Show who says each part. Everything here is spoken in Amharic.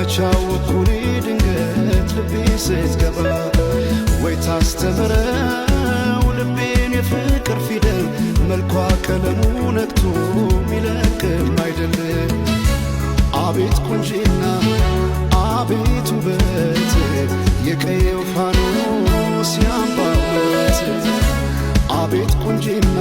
Speaker 1: መቻወኩኒ ድንገት ልቤ ስትገባ ወይ ታስተምረው ልቤን የፍቅር ፊደል መልኳ ቀለሙ ነቅቶ ሚለቅም አይደል አቤት ቁንጂና አቤት ውበት የቀየው ፋኖስ ያምባበት አቤት ቁንጂና